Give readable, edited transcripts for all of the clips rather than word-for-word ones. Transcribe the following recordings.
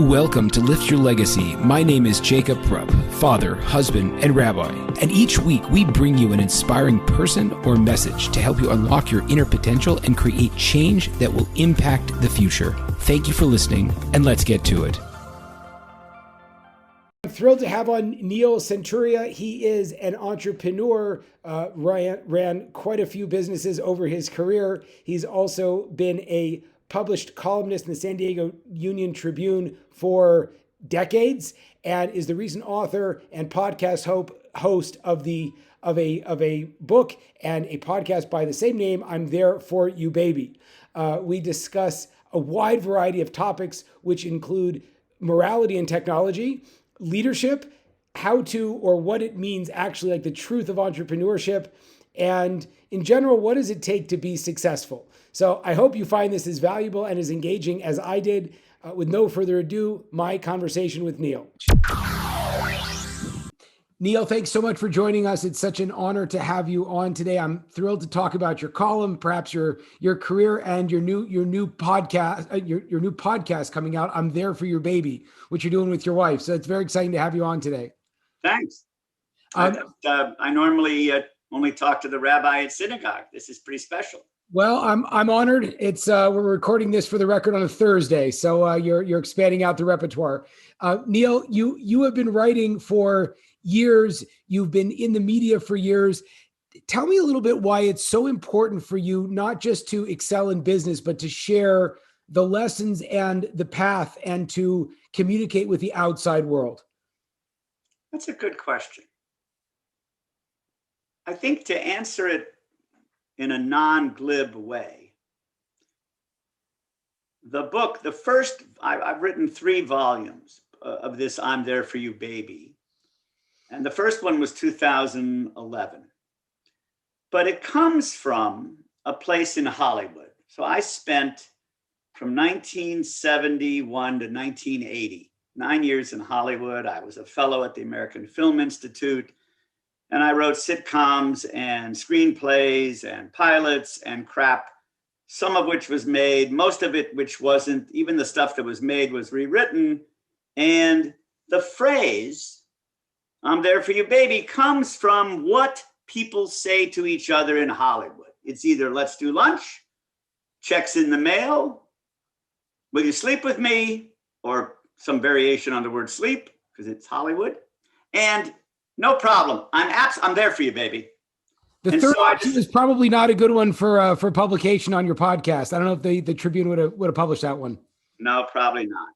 Welcome to Lift Your Legacy. My name is Jacob Prupp, father, husband, and rabbi. And each week we bring you an inspiring person or message to help you unlock your inner potential and create change that will impact the future. Thank you for listening, and let's get to it. I'm thrilled to have on Neil Senturia. He is an entrepreneur, ran quite a few businesses over his career. He's also been a published columnist in the San Diego Union Tribune for decades, and is the recent author and podcast host of a book and a podcast by the same name, I'm There For You Baby. We discuss a wide variety of topics, which include morality and technology, leadership, how to or what it means actually, like the truth of entrepreneurship, and in general, what does it take to be successful? So I hope you find this as valuable and as engaging as I did. With no further ado, my conversation with Neil. Neil, thanks so much for joining us. It's such an honor to have you on today. I'm thrilled to talk about your column, perhaps your career, and your new podcast, your new podcast coming out, I'm There For Your Baby, which you're doing with your wife. So it's very exciting to have you on today. Thanks. I normally only talk to the rabbi at synagogue. This is pretty special. Well, I'm honored. It's we're recording this for the record on a Thursday, so you're expanding out the repertoire. Neil, you have been writing for years. You've been in the media for years. Tell me a little bit why it's so important for you not just to excel in business, but to share the lessons and the path and to communicate with the outside world. That's a good question. I think to answer it in a non-glib way, the book, I've written 3 volumes of this I'm There For You Baby. And the first one was 2011. But it comes from a place in Hollywood. So I spent from 1971 to 1980, 9 years in Hollywood. I was a fellow at the American Film Institute. And I wrote sitcoms and screenplays and pilots and crap, some of which was made, most of it which wasn't. Even the stuff that was made was rewritten. And the phrase, I'm There For You Baby, comes from what people say to each other in Hollywood. It's either let's do lunch, checks in the mail, will you sleep with me, or some variation on the word sleep, because it's Hollywood. And no problem. I'm there for you, baby. The third option is probably not a good one for publication on your podcast. I don't know if the Tribune would have published that one. No, probably not.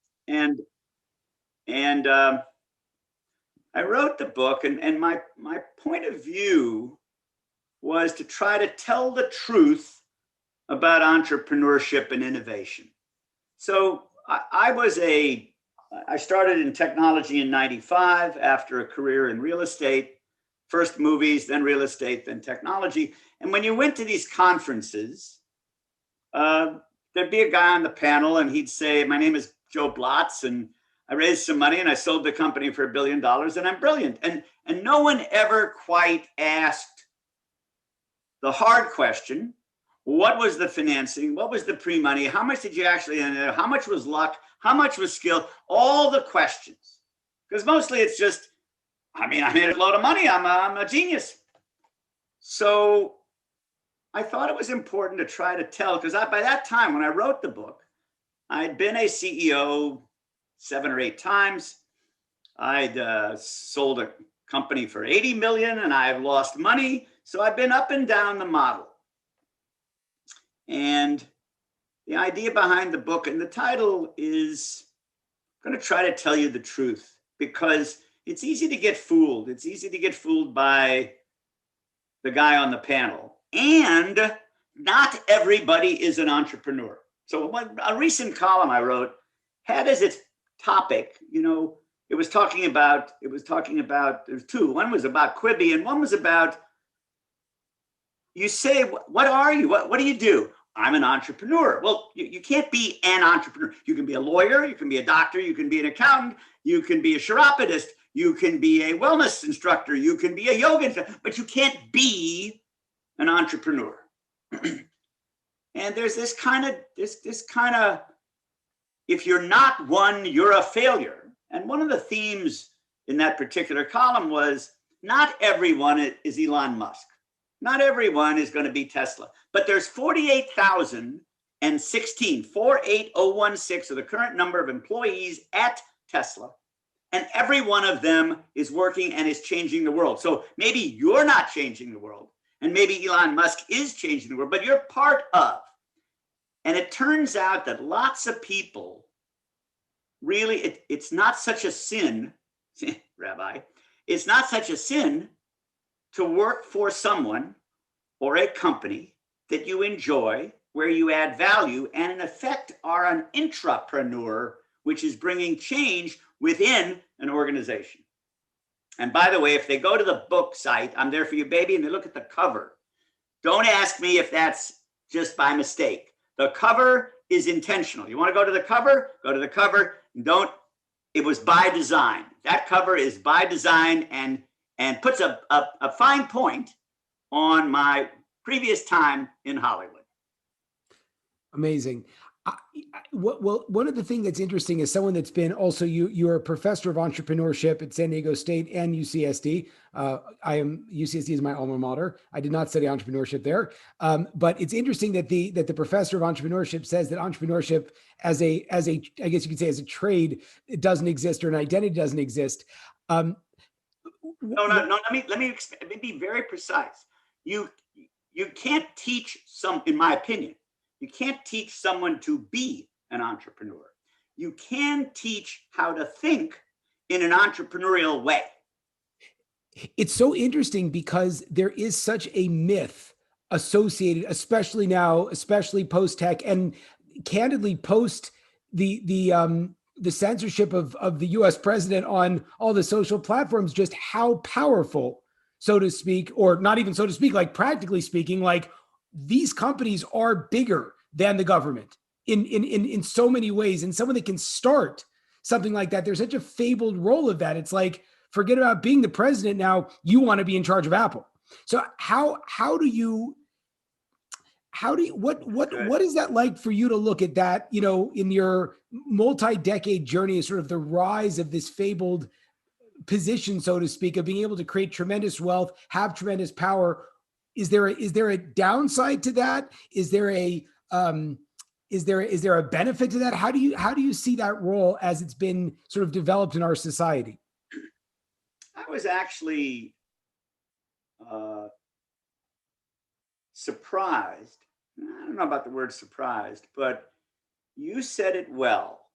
And I wrote the book, and my point of view was to try to tell the truth about entrepreneurship and innovation. So I started in technology in 95 after a career in real estate, first movies, then real estate, then technology. And when you went to these conferences, there'd be a guy on the panel and he'd say, my name is Joe Blotz and I raised some money and I sold the company for $1 billion and I'm brilliant. And no one ever quite asked the hard question. What was the financing? What was the pre-money? How much did you actually end up? How much was luck? How much was skill? All the questions. Because mostly it's just, I made a load of money. I'm a genius. So I thought it was important to try to tell, because by that time when I wrote the book, I'd been a CEO 7 or 8 times. I'd sold a company for 80 million and I've lost money. So I've been up and down the model. And the idea behind the book and the title is I'm going to try to tell you the truth, because it's easy to get fooled. It's easy to get fooled by the guy on the panel. And not everybody is an entrepreneur. So a recent column I wrote had as its topic, it was talking about, there's 2. One was about Quibi and one was about, you say, what are you? What do you do? I'm an entrepreneur. Well, you can't be an entrepreneur. You can be a lawyer, you can be a doctor, you can be an accountant, you can be a chiropodist, you can be a wellness instructor, you can be a yoga instructor, but you can't be an entrepreneur. And there's this kind of if you're not one, you're a failure. And one of the themes in that particular column was not everyone is Elon Musk. Not everyone is going to be Tesla, but there's 48,016, 48016 are the current number of employees at Tesla. And every one of them is working and is changing the world. So maybe you're not changing the world, and maybe Elon Musk is changing the world, but you're part of. And it turns out that lots of people really, it's not such a sin, Rabbi, it's not such a sin to work for someone or a company that you enjoy, where you add value, and in effect are an intrapreneur, which is bringing change within an organization. And by the way, if they go to the book site, I'm There For You Baby, and they look at the cover, don't ask me if that's just by mistake. The cover is intentional. You want to go to the cover? Go to the cover. It was by design. That cover is by design and puts a fine point on my previous time in Hollywood. Amazing. Well, one of the things that's interesting is someone that's been also, you're a professor of entrepreneurship at San Diego State and UCSD. UCSD is my alma mater. I did not study entrepreneurship there, but it's interesting that the professor of entrepreneurship says that entrepreneurship as a I guess you could say as a trade, it doesn't exist, or an identity doesn't exist. No. Let me be very precise. You can't teach in my opinion. You can't teach someone to be an entrepreneur. You can teach how to think in an entrepreneurial way. It's so interesting because there is such a myth associated, especially now, especially post-tech, and candidly post the censorship of the US president on all the social platforms, just how powerful, so to speak, or not even so to speak, like practically speaking, like these companies are bigger than the government in so many ways. And someone that can start something like that, there's such a fabled role of that. It's like, forget about being the president. Now you want to be in charge of Apple. So what is that like for you to look at that, in your multi-decade journey, sort of the rise of this fabled position, so to speak, of being able to create tremendous wealth, have tremendous power? Is there a downside to that? Is there a benefit to that? How do you see that role as it's been sort of developed in our society? I was actually surprised. I don't know about the word surprised, but you said it well.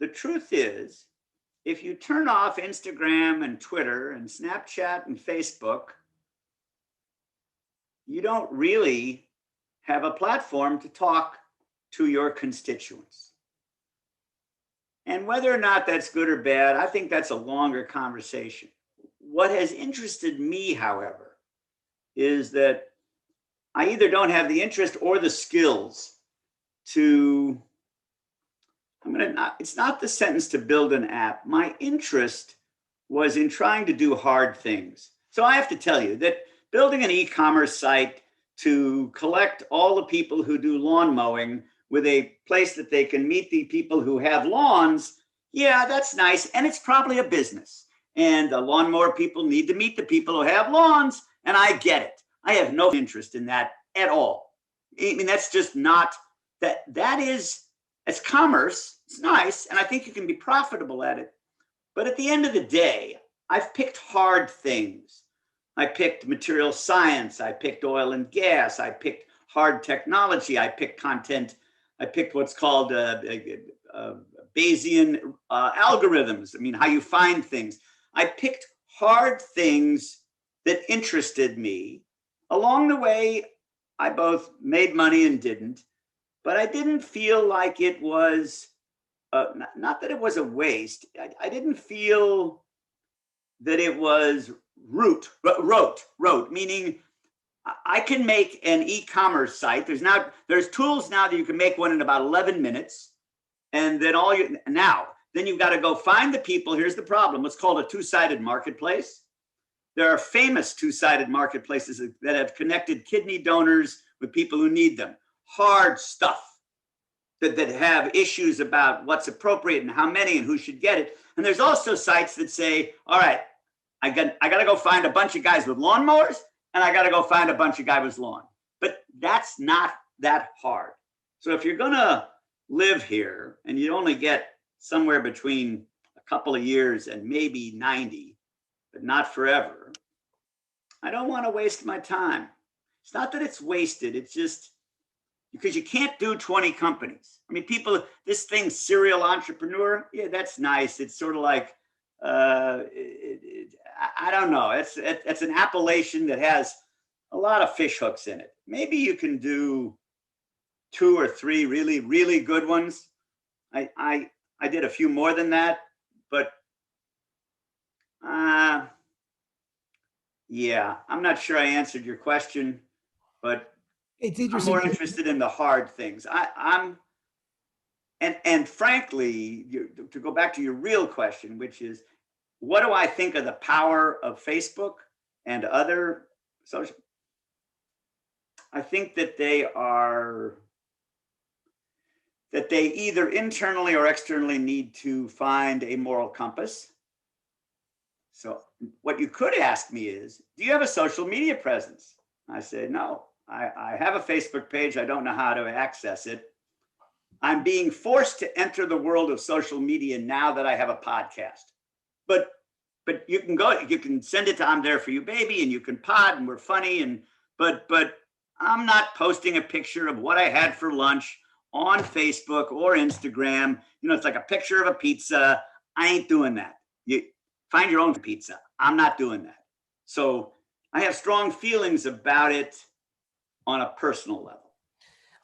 The truth is, if you turn off Instagram and Twitter and Snapchat and Facebook, you don't really have a platform to talk to your constituents. And whether or not that's good or bad, I think that's a longer conversation. What has interested me, however, is that I either don't have the interest or the skills to, it's not the sentence to build an app. My interest was in trying to do hard things. So I have to tell you that building an e-commerce site to collect all the people who do lawn mowing with a place that they can meet the people who have lawns, yeah, that's nice. And it's probably a business. And the lawnmower people need to meet the people who have lawns. And I get it. I have no interest in that at all. I mean, that's just not, it's commerce. It's nice. And I think you can be profitable at it. But at the end of the day, I've picked hard things. I picked material science. I picked oil and gas. I picked hard technology. I picked content. I picked what's called Bayesian algorithms. I mean, how you find things. I picked hard things that interested me. Along the way, I both made money and didn't, but I didn't feel like it was, not that it was a waste. I didn't feel that it was rote, meaning I can make an e-commerce site. There's tools now that you can make one in about 11 minutes. And then then you've got to go find the people. Here's the problem. What's called a two-sided marketplace. There are famous two-sided marketplaces that have connected kidney donors with people who need them. Hard stuff. that have issues about what's appropriate and how many and who should get it. And there's also sites that say, all right, I got to go find a bunch of guys with lawnmowers, and I got to go find a bunch of guys with lawn. But that's not that hard. So if you're going to live here and you only get somewhere between a couple of years and maybe 90, but not forever, I don't want to waste my time. It's not that it's wasted. It's just because you can't do 20 companies. I mean, people, this thing, serial entrepreneur, yeah, that's nice. It's sort of like, I don't know. It's an appellation that has a lot of fish hooks in it. Maybe you can do 2 or 3 really, really good ones. I did a few more than that, but yeah, I'm not sure I answered your question, but It's interesting. I'm more interested in the hard things. And frankly, to go back to your real question, which is, what do I think of the power of Facebook and other social? I think that they either internally or externally need to find a moral compass. So what you could ask me is, do you have a social media presence? I say, no, I have a Facebook page. I don't know how to access it. I'm being forced to enter the world of social media now that I have a podcast. But you can send it to I'm There For You Baby, and you can pod, and we're funny, but I'm not posting a picture of what I had for lunch on Facebook or Instagram. You know, it's like a picture of a pizza. I ain't doing that. You find your own pizza. I'm not doing that. So I have strong feelings about it on a personal level.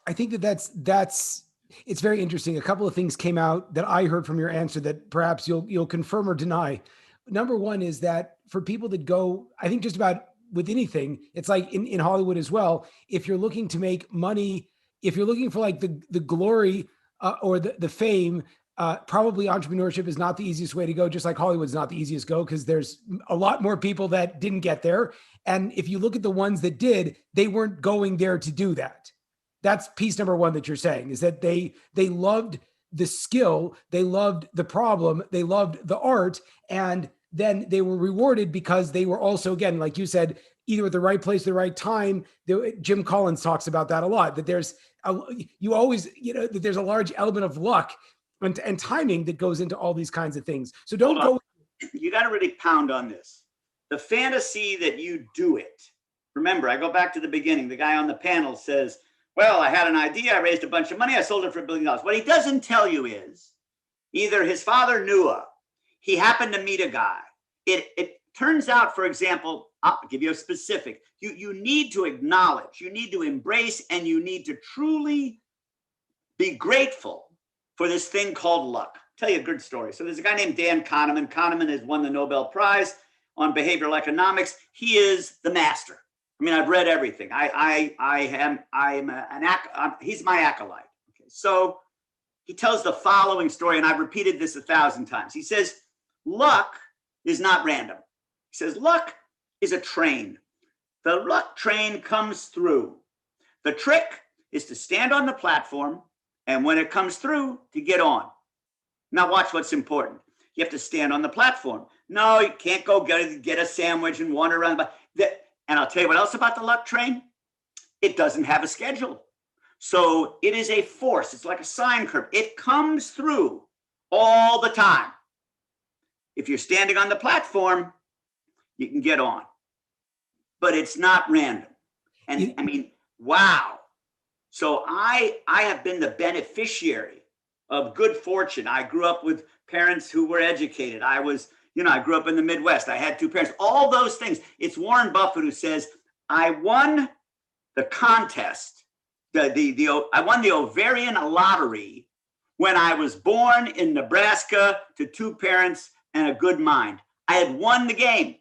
I think that's it's very interesting. A couple of things came out that I heard from your answer that perhaps you'll confirm or deny. Number one is that for people that go, I think just about with anything, it's like in Hollywood as well. If you're looking to make money, if you're looking for like the glory or the fame, probably entrepreneurship is not the easiest way to go. Just like Hollywood's not the easiest go, because there's a lot more people that didn't get there. And if you look at the ones that did, they weren't going there to do that. That's piece number one that you're saying, is that they loved the skill, they loved the problem, they loved the art, and then they were rewarded because they were also, again, like you said, either at the right place at the right time. Jim Collins talks about that a lot, that there's that there's a large element of luck and timing that goes into all these kinds of things. So don't go. You got to really pound on this. The fantasy that you do it. Remember, I go back to the beginning. The guy on the panel says, well, I had an idea. I raised a bunch of money. I sold it for $1 billion. What he doesn't tell you is either his father knew he happened to meet a guy. It turns out, for example, I'll give you a specific. You need to acknowledge, you need to embrace, and you need to truly be grateful for this thing called luck. I'll tell you a good story. So there's a guy named Dan Kahneman. Kahneman has won the Nobel Prize on behavioral economics. He is the master. I mean, I've read everything. He's my acolyte. Okay. So he tells the following story, and I've repeated this 1,000 times. He says, luck is not random. He says, luck is a train. The luck train comes through. The trick is to stand on the platform, and when it comes through, to get on. Now watch what's important. You have to stand on the platform. No, you can't go get a sandwich and wander around. And I'll tell you what else about the luck train. It doesn't have a schedule. So it is a force. It's like a sine curve. It comes through all the time. If you're standing on the platform, you can get on. But it's not random. And I mean, wow. So I have been the beneficiary of good fortune. I grew up with parents who were educated. I grew up in the Midwest. I had 2 parents, all those things. It's Warren Buffett who says, I won the contest. I won the ovarian lottery when I was born in Nebraska to 2 parents and a good mind. I had won the game.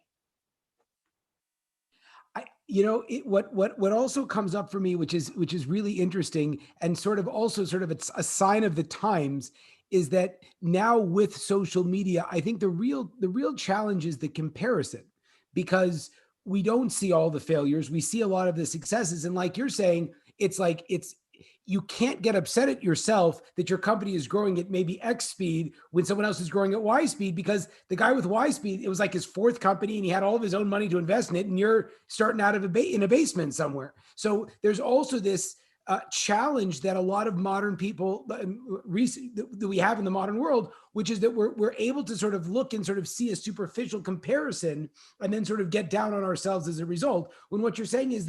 What also comes up for me, which is really interesting and sort of it's a sign of the times, is that now with social media, I think the real challenge is the comparison, because we don't see all the failures. We see a lot of the successes. And like you're saying, it's you can't get upset at yourself that your company is growing at maybe X speed when someone else is growing at Y speed, because the guy with Y speed, it was like his fourth company and he had all of his own money to invest in it. And you're starting out of in a basement somewhere. So there's also this challenge that a lot of modern people that we have in the modern world, which is that we're able to sort of look and sort of see a superficial comparison and then sort of get down on ourselves as a result. When what you're saying is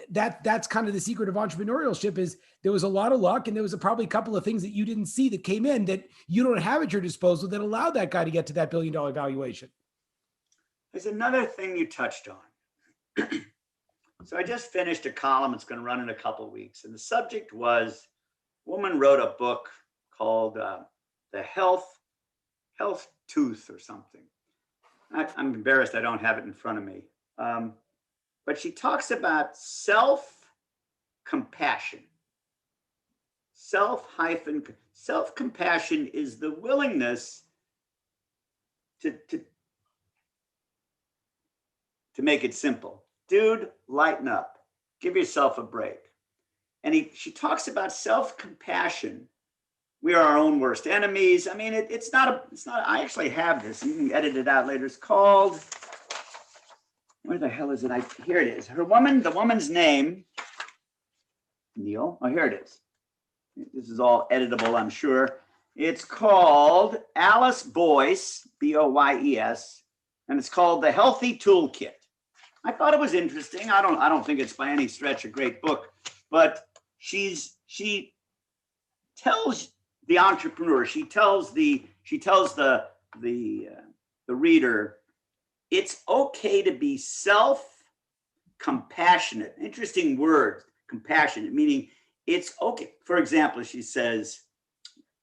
that's kind of the secret of entrepreneurship, is there was a lot of luck and there was probably a couple of things that you didn't see that came in that you don't have at your disposal that allowed that guy to get to that $1 billion valuation. There's another thing you touched on. So I just finished a column. It's going to run in a couple of weeks. And the subject was, a woman wrote a book called The Health Tooth or something. I'm embarrassed I don't have it in front of me. But she talks about self-compassion. Self-compassion is the willingness to make it simple. Dude, lighten up. Give yourself a break. And she talks about self-compassion. We are our own worst enemies. I mean, it's not, I actually have this. You can edit it out later. It's called, where the hell is it? Here it is. The woman's name, Neil. Oh, here it is. This is all editable, I'm sure. It's called Alice Boyce, B-O-Y-E-S, and it's called The Healthy Toolkit. I thought it was interesting. I don't think it's by any stretch a great book, but she tells the entrepreneur, she tells the reader, it's okay to be self-compassionate. Interesting word, compassionate, meaning it's okay. For example, she says,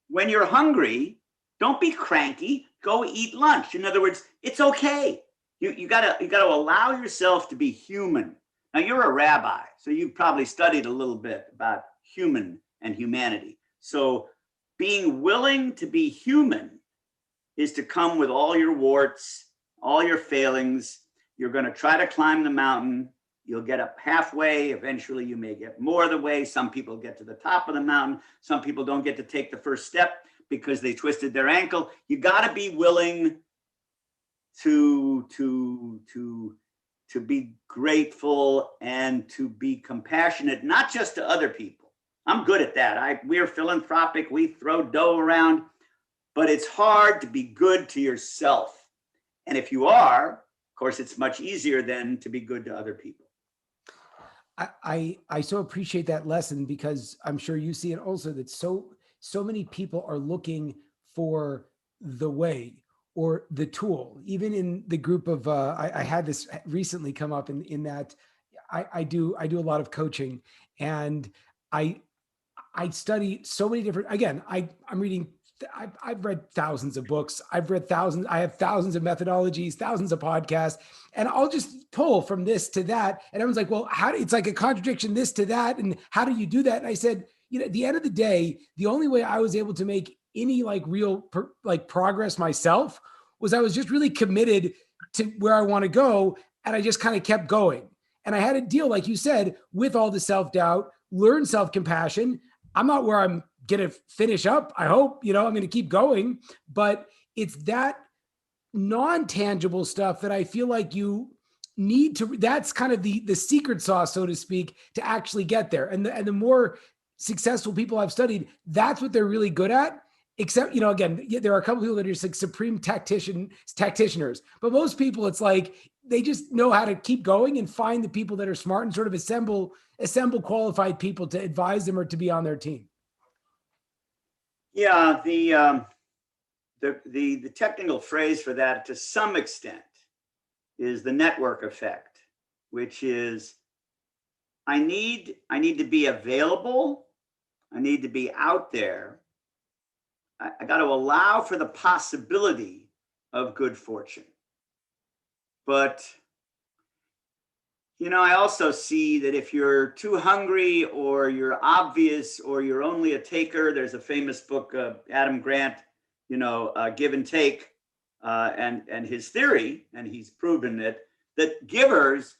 when you're hungry, don't be cranky, go eat lunch. In other words, it's okay. You gotta allow yourself to be human. Now, you're a rabbi, so you've probably studied a little bit about human and humanity. So being willing to be human is to come with all your warts, all your failings. You're going to try to climb the mountain. You'll get up halfway. Eventually, you may get more of the way. Some people get to the top of the mountain. Some people don't get to take the first step because they twisted their ankle. You got to be willing to be grateful and to be compassionate, not just to other people. I'm good at that. We're philanthropic. We throw dough around, but it's hard to be good to yourself. And if you are, of course, it's much easier then to be good to other people. I so appreciate that lesson, because I'm sure you see it also, that so many people are looking for the way or the tool. Even in the group of, I had this recently come up in that I do a lot of coaching, and I study so many different, again, I'm reading, I've read thousands of books. I have thousands of methodologies, thousands of podcasts, and I'll just pull from this to that. And everyone's like, well, it's like a contradiction, this to that. And how do you do that? And I said, at the end of the day, the only way I was able to make any real progress myself was I was just really committed to where I want to go. And I just kind of kept going. And I had to deal, like you said, with all the self-doubt, learn self-compassion. I'm not where I'm going to finish up. I hope, I'm going to keep going, but it's that non-tangible stuff that I feel like you need to, that's kind of the secret sauce, so to speak, to actually get there. And the more successful people I've studied, that's what they're really good at. Except, again, there are a couple of people that are just like supreme tacticianers, but most people, it's like, they just know how to keep going and find the people that are smart and sort of assemble qualified people to advise them or to be on their team. Yeah, the technical phrase for that, to some extent, is the network effect, which is I need to be available. I need to be out there. I got to allow for the possibility of good fortune. But, I also see that if you're too hungry or you're obvious or you're only a taker, there's a famous book, Adam Grant, Give and Take, and his theory, and he's proven it, that givers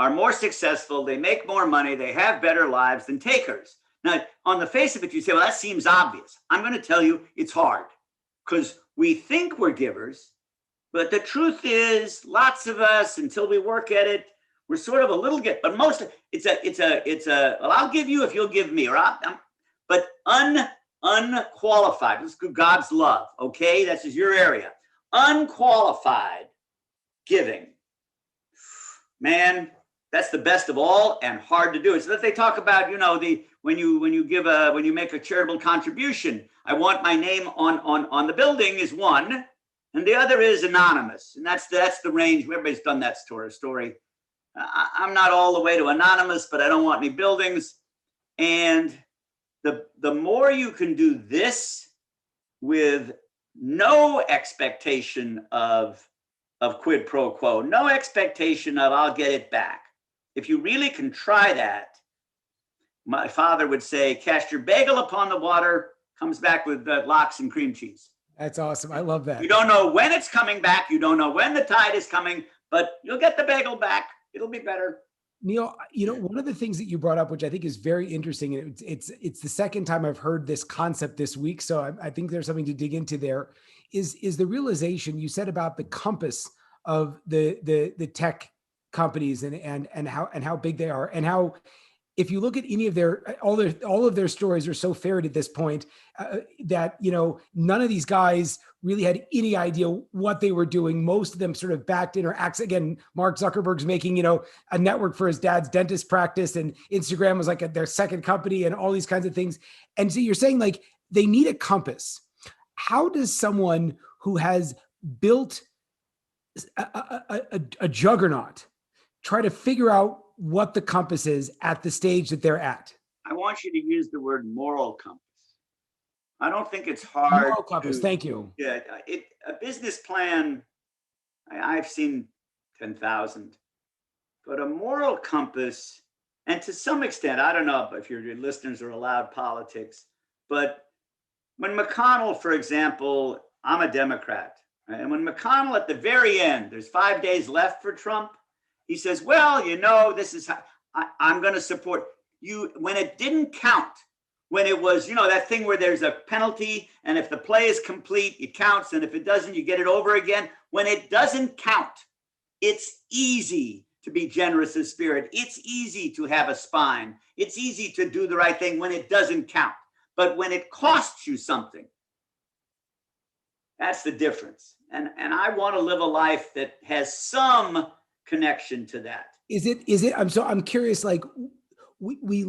are more successful, they make more money, they have better lives than takers. Now, on the face of it, you say, well, that seems obvious. I'm going to tell you it's hard because we think we're givers, but the truth is lots of us, until we work at it, we're sort of a little but most, well, I'll give you if you'll give me, but unqualified. Let's do God's love. Okay. That's just your area. Unqualified giving. Man, that's the best of all and hard to do. It's that they talk about, when you make a charitable contribution, I want my name on the building is one, and the other is anonymous. And that's the range. Everybody's done that story. I'm not all the way to anonymous, but I don't want any buildings. And the more you can do this with no expectation of quid pro quo, no expectation of I'll get it back. If you really can try that, my father would say, cast your bagel upon the water, comes back with lox and cream cheese. That's awesome. I love that. You don't know when it's coming back. You don't know when the tide is coming, but you'll get the bagel back. It'll be better. Neil, one of the things that you brought up, which I think is very interesting, and it's the second time I've heard this concept this week, so I think there's something to dig into there, is the realization you said about the compass of the tech companies and how big they are, and how if you look at any of all of their stories are so ferret at this point that none of these guys really had any idea what they were doing. Most of them sort of backed in or acts. Again, Mark Zuckerberg's making a network for his dad's dentist practice, and Instagram was like their second company, and all these kinds of things. And so you're saying like they need a compass. How does someone who has built a juggernaut try to figure out what the compass is at the stage that they're at? I want you to use the word moral compass. I don't think it's hard. Moral compass, thank you. Yeah, a business plan, I've seen 10,000, but a moral compass, and to some extent, I don't know if your listeners are allowed politics, but when McConnell, for example, I'm a Democrat, right? And when McConnell at the very end, there's 5 days left for Trump, he says, well, this is how I'm going to support you. When it didn't count, when it was, that thing where there's a penalty, and if the play is complete, it counts. And if it doesn't, you get it over again. When it doesn't count, it's easy to be generous of spirit. It's easy to have a spine. It's easy to do the right thing when it doesn't count. But when it costs you something, that's the difference. And I want to live a life that has some connection to that. Is it I'm curious, like we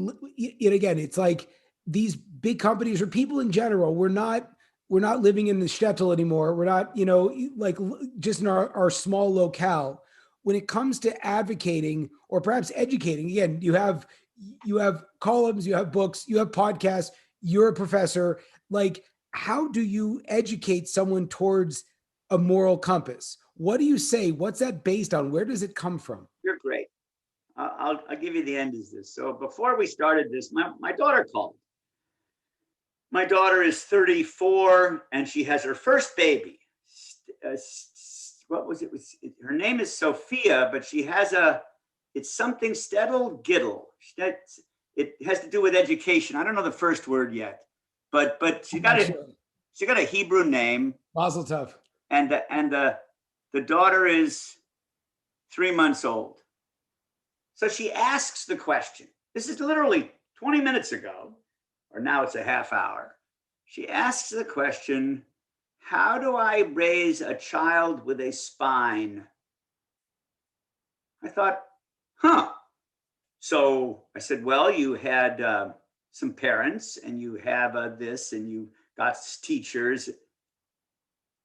again, it's like these big companies or people in general, we're not living in the shtetl anymore. We're not, like just in our small locale. When it comes to advocating or perhaps educating, again, you have columns, you have books, you have podcasts, you're a professor. Like, how do you educate someone towards a moral compass? What do you say? What's that based on? Where does it come from? You're great. I'll give you the end is this. So before we started this, my daughter called. My daughter is 34 and she has her first baby. What was it? Her name is Sophia, but she has it's something Stettel Gittel. It has to do with education. I don't know the first word yet, but she got a Hebrew name. Mazel tov. And the daughter is 3 months old. So she asks the question. This is literally 20 minutes ago, or now it's a half hour. She asks the question, how do I raise a child with a spine? I thought, So I said, well, you had some parents and you have this and you got teachers.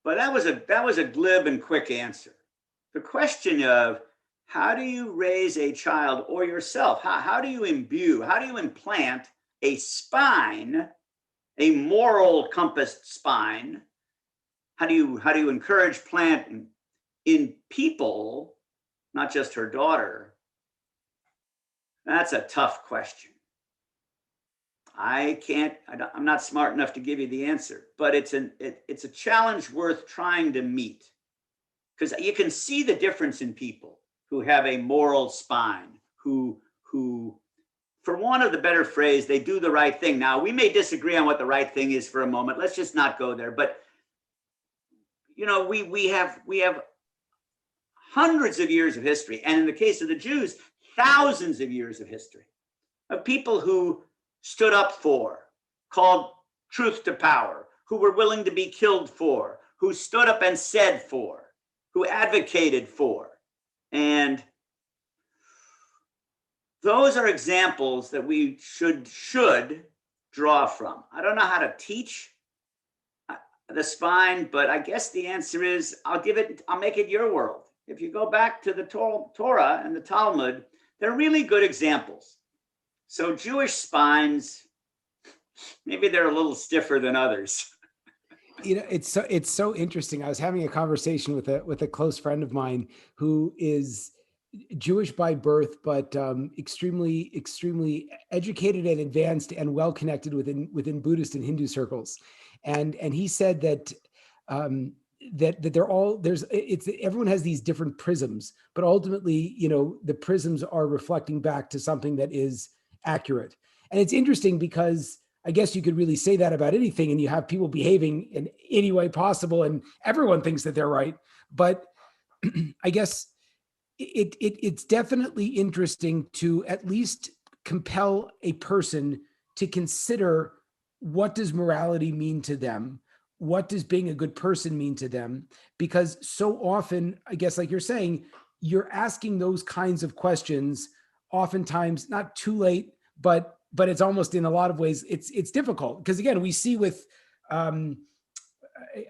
But that was a glib and quick answer. The question of how do you raise a child or yourself? How do you implant a spine, a moral compassed spine? How do you encourage plant in people, not just her daughter? That's a tough question. I'm not smart enough to give you the answer, but it's a challenge worth trying to meet, because you can see the difference in people who have a moral spine, who for want of the better phrase, they do the right thing. Now, we may disagree on what the right thing is for a moment. Let's just not go there. But we have hundreds of years of history, and in the case of the Jews, thousands of years of history of people who stood up for, called truth to power, who were willing to be killed for, who stood up and said for, who advocated for. And those are examples that we should draw from. I don't know how to teach the spine, but I guess the answer is I'll make it your world. If you go back to the Torah and the Talmud, they're really good examples. So Jewish spines, maybe they're a little stiffer than others. It's so interesting. I was having a conversation with a close friend of mine who is Jewish by birth, but extremely educated and advanced and well connected within Buddhist and Hindu circles, and he said that that they're all everyone has these different prisms, but ultimately, the prisms are reflecting back to something that is accurate. And it's interesting because I guess you could really say that about anything, and you have people behaving in any way possible, and everyone thinks that they're right. But I guess it's definitely interesting to at least compel a person to consider, what does morality mean to them? What does being a good person mean to them? Because so often, I guess, like you're saying, you're asking those kinds of questions, oftentimes not too late, but it's almost, in a lot of ways, it's difficult. Because again, we see with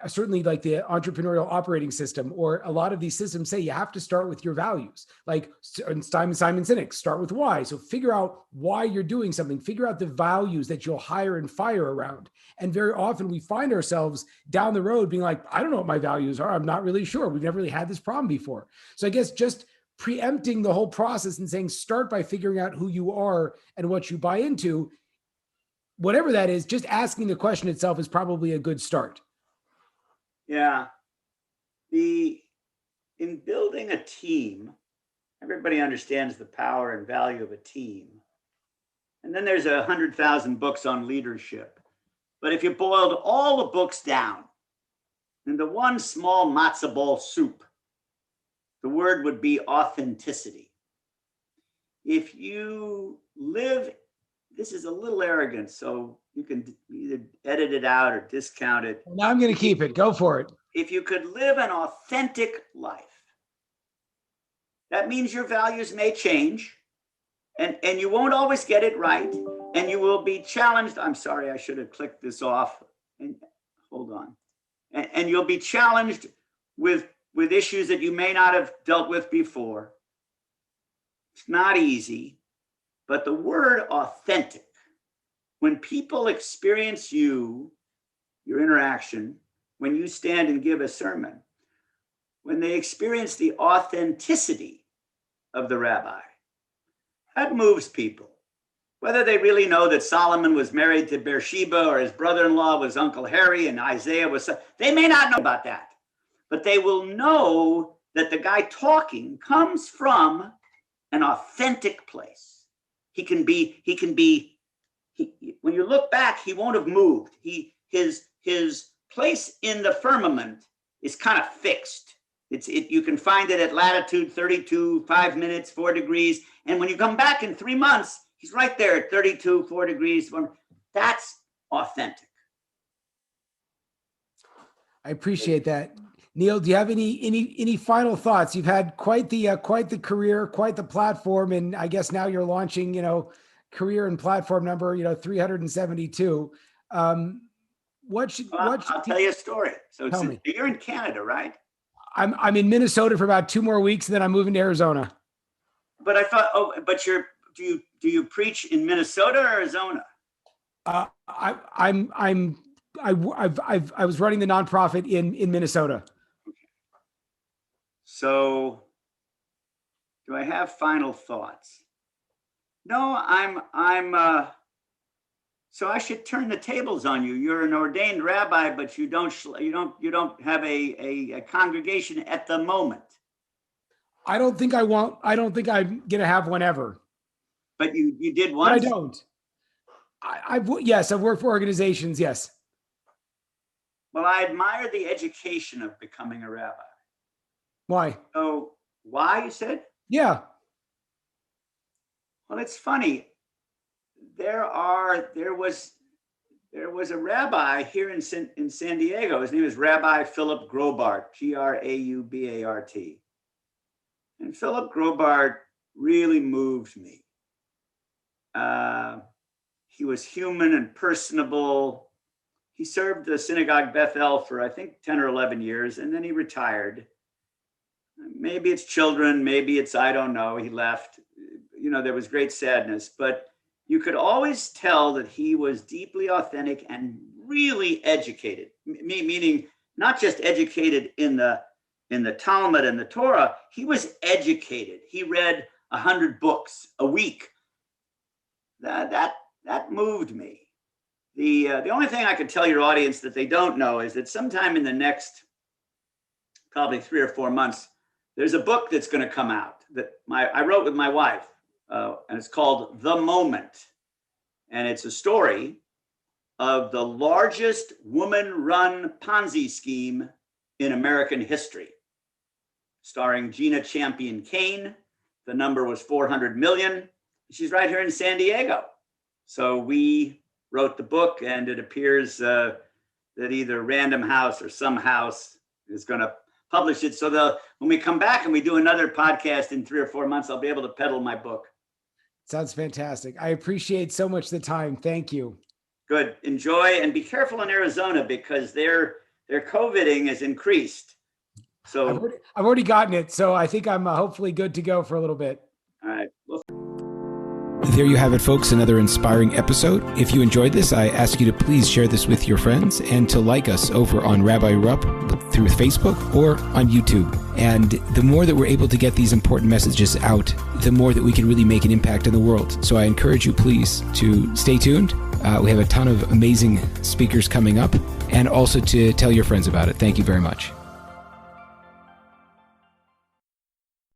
certainly like the entrepreneurial operating system, or a lot of these systems say you have to start with your values. Like Simon Sinek, start with why. So figure out why you're doing something, figure out the values that you'll hire and fire around. And very often we find ourselves down the road being like, I don't know what my values are. I'm not really sure. We've never really had this problem before. So I guess just preempting the whole process and saying, start by figuring out who you are and what you buy into, whatever that is, just asking the question itself is probably a good start. Yeah. In building a team, everybody understands the power and value of a team. And then there's 100,000 books on leadership. But if you boiled all the books down into one small matzo ball soup, the word would be authenticity. If you live, this is a little arrogant, so you can either edit it out or discount it. Now I'm going to keep it. Go for it. If you could live an authentic life, that means your values may change, and you won't always get it right, and you will be challenged. I'm sorry, I should have clicked this off. And hold on. And you'll be challenged with issues that you may not have dealt with before. It's not easy, but the word authentic, when people experience your interaction, when you stand and give a sermon, when they experience the authenticity of the rabbi, that moves people. Whether they really know that Solomon was married to Bathsheba or his brother-in-law was Uncle Harry and Isaiah was, they may not know about that, but they will know that the guy talking comes from an authentic place. When you look back, he won't have moved. His place in the firmament is kind of fixed. You can find it at latitude 32, 5 minutes, 4 degrees. And when you come back in 3 months, he's right there at 32, 4 degrees. That's authentic. I appreciate that. Neil, do you have any final thoughts? You've had quite the career, quite the platform, and I guess now you're launching, career and platform number, 372. I'll tell you a story. So you're in Canada, right? I'm in Minnesota for about 2 more weeks, and then I'm moving to Arizona. But I thought, do you preach in Minnesota or Arizona? I was running the nonprofit in Minnesota. Okay. So, do I have final thoughts? No, so I should turn the tables on you. You're an ordained rabbi, but you don't have a congregation at the moment. I don't think I'm going to have one ever. But you did But once? I don't. Yes, I've worked for organizations. Yes. Well, I admire the education of becoming a rabbi. Why? So why, you said? Yeah. Well, it's funny. There was a rabbi here in San Diego. His name is Rabbi Philip Grobart, Graubart. And Philip Grobart really moved me. He was human and personable. He served the synagogue Bethel for, I think, 10 or 11 years, and then he retired. Maybe it's children, maybe it's, I don't know, he left. There was great sadness, but you could always tell that he was deeply authentic and really educated, meaning not just educated in the Talmud and the Torah. He was educated. He read 100 books a week. That moved me. The only thing I could tell your audience that they don't know is that sometime in the next probably 3 or 4 months, there's a book that's going to come out that I wrote with my wife, and it's called The Moment. And it's a story of the largest woman-run Ponzi scheme in American history, starring Gina Champion Kane. The number was 400 million. She's right here in San Diego. So we wrote the book, and it appears that either Random House or some house is going to publish it. So when we come back and we do another podcast in 3 or 4 months, I'll be able to peddle my book. Sounds fantastic. I appreciate so much the time. Thank you. Good. Enjoy, and be careful in Arizona because their COVIDing has increased. So I've already gotten it. So I think I'm hopefully good to go for a little bit. All right. There you have it, folks, another inspiring episode. If you enjoyed this, I ask you to please share this with your friends and to like us over on Rabbi Rupp through Facebook or on YouTube. And the more that we're able to get these important messages out, the more that we can really make an impact in the world. So I encourage you, please, to stay tuned. We have a ton of amazing speakers coming up, and also to tell your friends about it. Thank you very much.